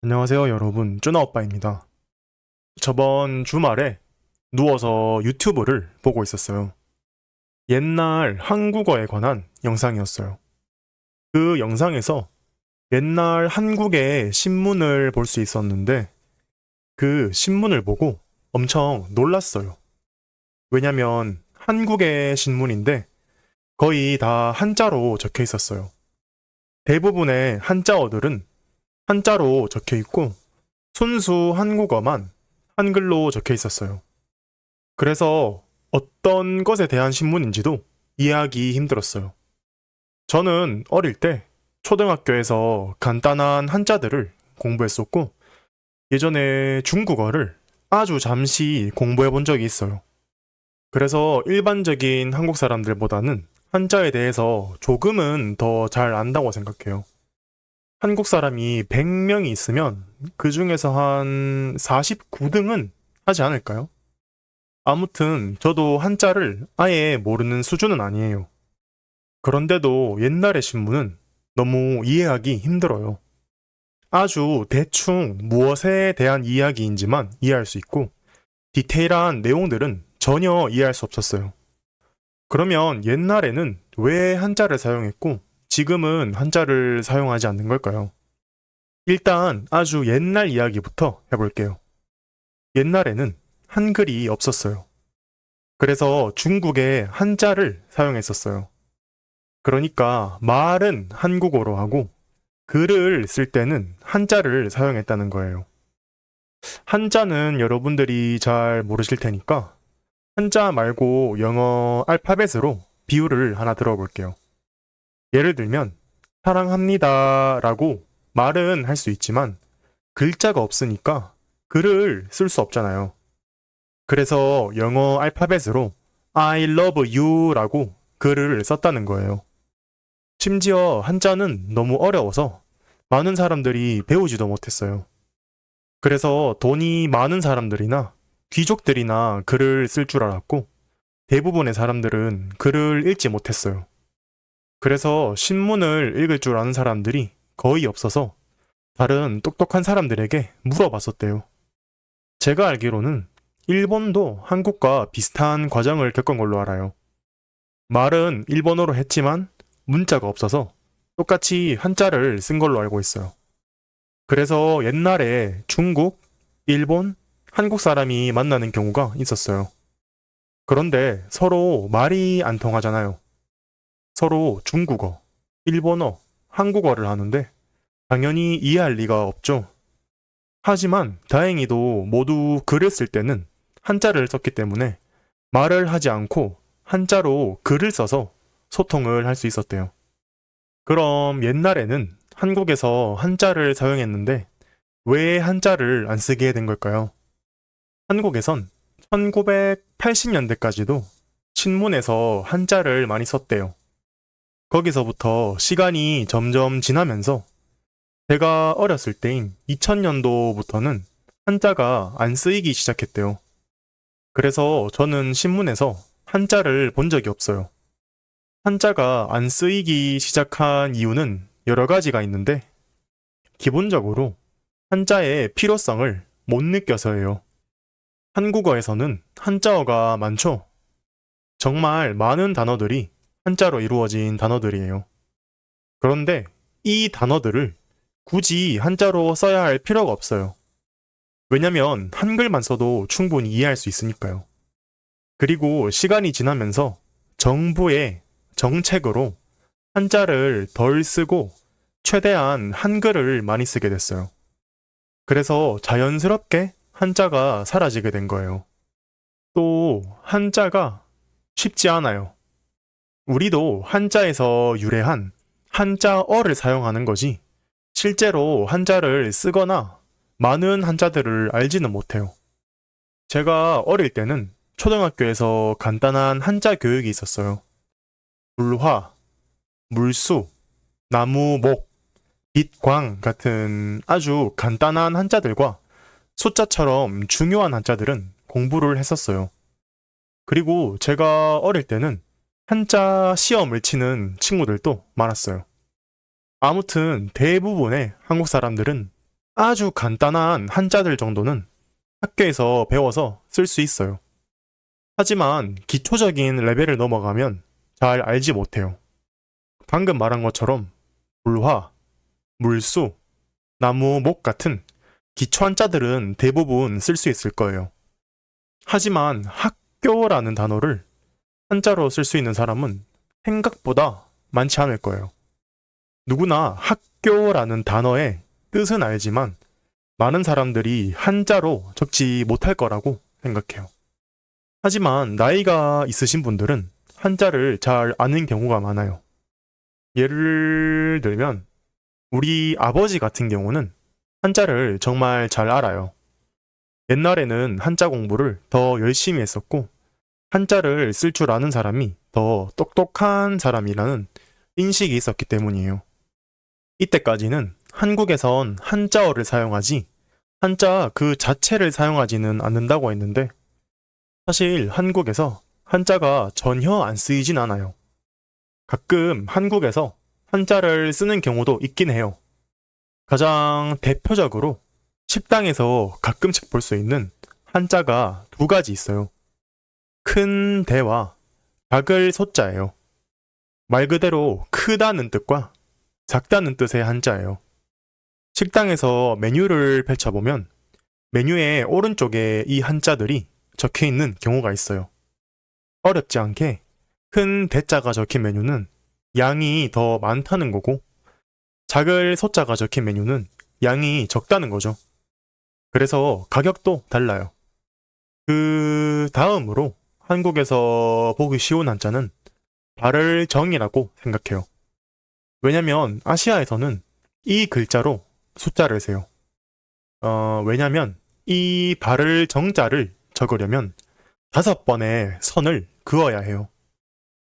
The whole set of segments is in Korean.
안녕하세요, 여러분. 쭈나오빠입니다. 저번 주말에 누워서 유튜브를 보고 있었어요. 옛날 한국어에 관한 영상이었어요. 그 영상에서 옛날 한국의 신문을 볼 수 있었는데 그 신문을 보고 엄청 놀랐어요. 왜냐면 한국의 신문인데 거의 다 한자로 적혀 있었어요. 대부분의 한자어들은 한자로 적혀 있고 순수 한국어만 한글로 적혀 있었어요. 그래서 어떤 것에 대한 신문인지도 이해하기 힘들었어요. 저는 어릴 때 초등학교에서 간단한 한자들을 공부했었고 예전에 중국어를 아주 잠시 공부해 본 적이 있어요. 그래서 일반적인 한국 사람들보다는 한자에 대해서 조금은 더 잘 안다고 생각해요. 한국 사람이 100명이 있으면 그 중에서 한 49등은 하지 않을까요? 아무튼 저도 한자를 아예 모르는 수준은 아니에요. 그런데도 옛날의 신문은 너무 이해하기 힘들어요. 아주 대충 무엇에 대한 이야기인지만 이해할 수 있고 디테일한 내용들은 전혀 이해할 수 없었어요. 그러면 옛날에는 왜 한자를 사용했고 지금은 한자를 사용하지 않는 걸까요? 일단 아주 옛날 이야기부터 해볼게요. 옛날에는 한글이 없었어요. 그래서 중국에 한자를 사용했었어요. 그러니까 말은 한국어로 하고 글을 쓸 때는 한자를 사용했다는 거예요. 한자는 여러분들이 잘 모르실 테니까 한자 말고 영어 알파벳으로 비유를 하나 들어볼게요. 예를 들면 사랑합니다 라고 말은 할 수 있지만 글자가 없으니까 글을 쓸 수 없잖아요. 그래서 영어 알파벳으로 I love you 라고 글을 썼다는 거예요. 심지어 한자는 너무 어려워서 많은 사람들이 배우지도 못했어요. 그래서 돈이 많은 사람들이나 귀족들이나 글을 쓸 줄 알았고 대부분의 사람들은 글을 읽지 못했어요. 그래서 신문을 읽을 줄 아는 사람들이 거의 없어서 다른 똑똑한 사람들에게 물어봤었대요. 제가 알기로는 일본도 한국과 비슷한 과정을 겪은 걸로 알아요. 말은 일본어로 했지만 문자가 없어서 똑같이 한자를 쓴 걸로 알고 있어요. 그래서 옛날에 중국, 일본, 한국 사람이 만나는 경우가 있었어요. 그런데 서로 말이 안 통하잖아요. 서로 중국어, 일본어, 한국어를 하는데 당연히 이해할 리가 없죠. 하지만 다행히도 모두 글을 쓸 때는 한자를 썼기 때문에 말을 하지 않고 한자로 글을 써서 소통을 할 수 있었대요. 그럼 옛날에는 한국에서 한자를 사용했는데 왜 한자를 안 쓰게 된 걸까요? 한국에선 1980년대까지도 신문에서 한자를 많이 썼대요. 거기서부터 시간이 점점 지나면서 제가 어렸을 때인 2000년도부터는 한자가 안 쓰이기 시작했대요. 그래서 저는 신문에서 한자를 본 적이 없어요. 한자가 안 쓰이기 시작한 이유는 여러 가지가 있는데, 기본적으로 한자의 필요성을 못 느껴서예요. 한국어에서는 한자어가 많죠? 정말 많은 단어들이 한자로 이루어진 단어들이에요. 그런데 이 단어들을 굳이 한자로 써야 할 필요가 없어요. 왜냐면 한글만 써도 충분히 이해할 수 있으니까요. 그리고 시간이 지나면서 정부의 정책으로 한자를 덜 쓰고 최대한 한글을 많이 쓰게 됐어요. 그래서 자연스럽게 한자가 사라지게 된 거예요. 또 한자가 쉽지 않아요. 우리도 한자에서 유래한 한자어를 사용하는 거지 실제로 한자를 쓰거나 많은 한자들을 알지는 못해요. 제가 어릴 때는 초등학교에서 간단한 한자 교육이 있었어요. 불화, 물수, 나무, 목, 빛, 광 같은 아주 간단한 한자들과 숫자처럼 중요한 한자들은 공부를 했었어요. 그리고 제가 어릴 때는 한자 시험을 치는 친구들도 많았어요. 아무튼 대부분의 한국 사람들은 아주 간단한 한자들 정도는 학교에서 배워서 쓸 수 있어요. 하지만 기초적인 레벨을 넘어가면 잘 알지 못해요. 방금 말한 것처럼 물화, 물수, 나무, 목 같은 기초 한자들은 대부분 쓸 수 있을 거예요. 하지만 학교라는 단어를 한자로 쓸 수 있는 사람은 생각보다 많지 않을 거예요. 누구나 학교라는 단어의 뜻은 알지만 많은 사람들이 한자로 적지 못할 거라고 생각해요. 하지만 나이가 있으신 분들은 한자를 잘 아는 경우가 많아요. 예를 들면 우리 아버지 같은 경우는 한자를 정말 잘 알아요. 옛날에는 한자 공부를 더 열심히 했었고 한자를 쓸 줄 아는 사람이 더 똑똑한 사람이라는 인식이 있었기 때문이에요. 이때까지는 한국에선 한자어를 사용하지 한자 그 자체를 사용하지는 않는다고 했는데 사실 한국에서 한자가 전혀 안 쓰이진 않아요. 가끔 한국에서 한자를 쓰는 경우도 있긴 해요. 가장 대표적으로 식당에서 가끔씩 볼 수 있는 한자가 두 가지 있어요. 큰 대와 작을 소자예요. 말 그대로 크다는 뜻과 작다는 뜻의 한자예요. 식당에서 메뉴를 펼쳐보면 메뉴의 오른쪽에 이 한자들이 적혀 있는 경우가 있어요. 어렵지 않게 큰 대자가 적힌 메뉴는 양이 더 많다는 거고 작을 소자가 적힌 메뉴는 양이 적다는 거죠. 그래서 가격도 달라요. 그 다음으로 한국에서 보기 쉬운 한자는 발을정이라고 생각해요. 왜냐면 아시아에서는 이 글자로 숫자를 세요. 왜냐면 이 발을정자를 적으려면 5번의 선을 그어야 해요.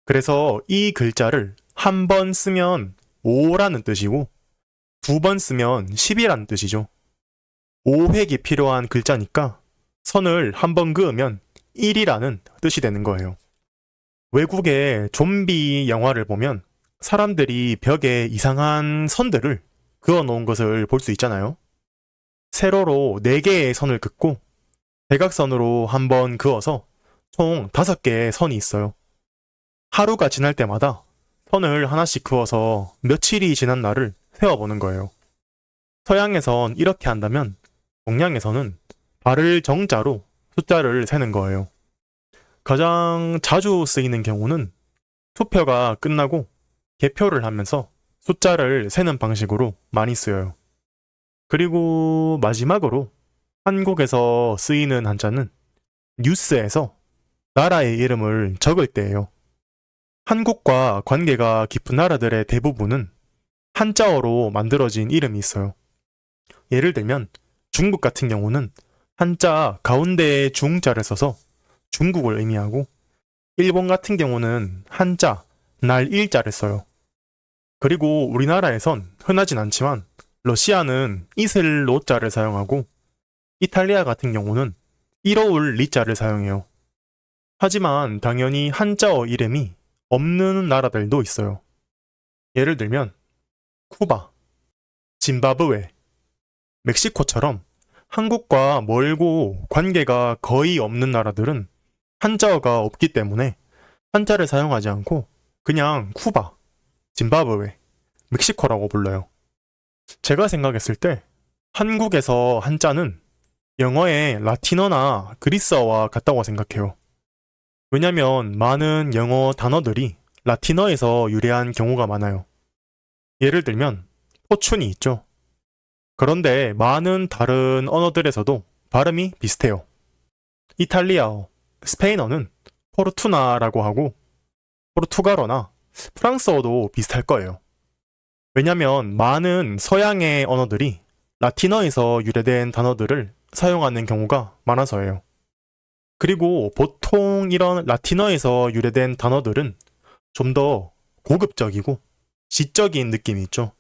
그래서 이 글자를 한 번 쓰면 5라는 뜻이고 2번 쓰면 10이라는 뜻이죠. 5획이 필요한 글자니까 선을 한 번 그으면 1이라는 뜻이 되는 거예요. 외국의 좀비 영화를 보면 사람들이 벽에 이상한 선들을 그어 놓은 것을 볼 수 있잖아요. 세로로 4개의 선을 긋고 대각선으로 한 번 그어서 총 5개의 선이 있어요. 하루가 지날 때마다 선을 하나씩 그어서 며칠이 지난 날을 세어보는 거예요. 서양에선 이렇게 한다면 동양에서는 발을 정자로 숫자를 세는 거예요. 가장 자주 쓰이는 경우는 투표가 끝나고 개표를 하면서 숫자를 세는 방식으로 많이 쓰여요. 그리고 마지막으로 한국에서 쓰이는 한자는 뉴스에서 나라의 이름을 적을 때예요. 한국과 관계가 깊은 나라들의 대부분은 한자어로 만들어진 이름이 있어요. 예를 들면 중국 같은 경우는 한자 가운데에 중자를 써서 중국을 의미하고 일본 같은 경우는 한자 날 일자를 써요. 그리고 우리나라에선 흔하진 않지만 러시아는 이슬 로자를 사용하고 이탈리아 같은 경우는 이로울 리자를 사용해요. 하지만 당연히 한자어 이름이 없는 나라들도 있어요. 예를 들면 쿠바, 짐바브웨, 멕시코처럼 한국과 멀고 관계가 거의 없는 나라들은 한자어가 없기 때문에 한자를 사용하지 않고 그냥 쿠바, 짐바브웨, 멕시코라고 불러요. 제가 생각했을 때 한국에서 한자는 영어의 라틴어나 그리스어와 같다고 생각해요. 왜냐면 많은 영어 단어들이 라틴어에서 유래한 경우가 많아요. 예를 들면 포춘이 있죠. 그런데 많은 다른 언어들에서도 발음이 비슷해요. 이탈리아어, 스페인어는 포르투나라고 하고 포르투갈어나 프랑스어도 비슷할 거예요. 왜냐면 많은 서양의 언어들이 라틴어에서 유래된 단어들을 사용하는 경우가 많아서예요. 그리고 보통 이런 라틴어에서 유래된 단어들은 좀 더 고급적이고 시적인 느낌이 있죠.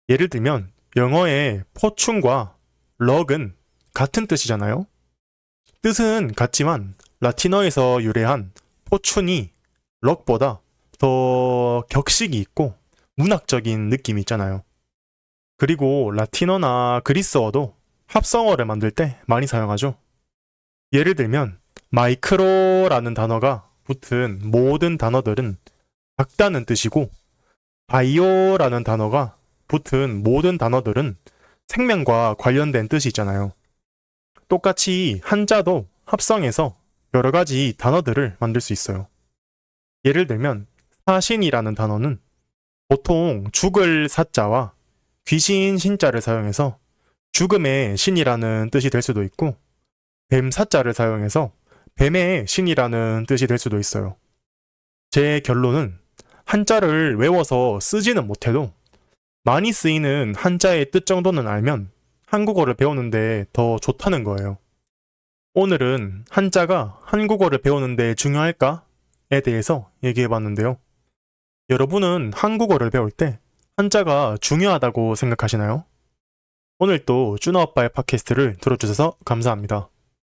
예를 들면 영어의 포춘과 럭은 같은 뜻이잖아요. 뜻은 같지만 라틴어에서 유래한 포춘이 럭보다 더 격식이 있고 문학적인 느낌이 있잖아요. 그리고 라틴어나 그리스어도 합성어를 만들 때 많이 사용하죠. 예를 들면 마이크로라는 단어가 붙은 모든 단어들은 작다는 뜻이고 바이오라는 단어가 붙은 모든 단어들은 생명과 관련된 뜻이 있잖아요. 똑같이 한자도 합성해서 여러 가지 단어들을 만들 수 있어요. 예를 들면 사신이라는 단어는 보통 죽을 사자와 귀신 신자를 사용해서 죽음의 신이라는 뜻이 될 수도 있고 뱀 사자를 사용해서 뱀의 신이라는 뜻이 될 수도 있어요. 제 결론은 한자를 외워서 쓰지는 못해도 많이 쓰이는 한자의 뜻 정도는 알면 한국어를 배우는데 더 좋다는 거예요. 오늘은 한자가 한국어를 배우는데 중요할까에 대해서 얘기해 봤는데요. 여러분은 한국어를 배울 때 한자가 중요하다고 생각하시나요? 오늘 또 쭈나 오빠의 팟캐스트를 들어주셔서 감사합니다.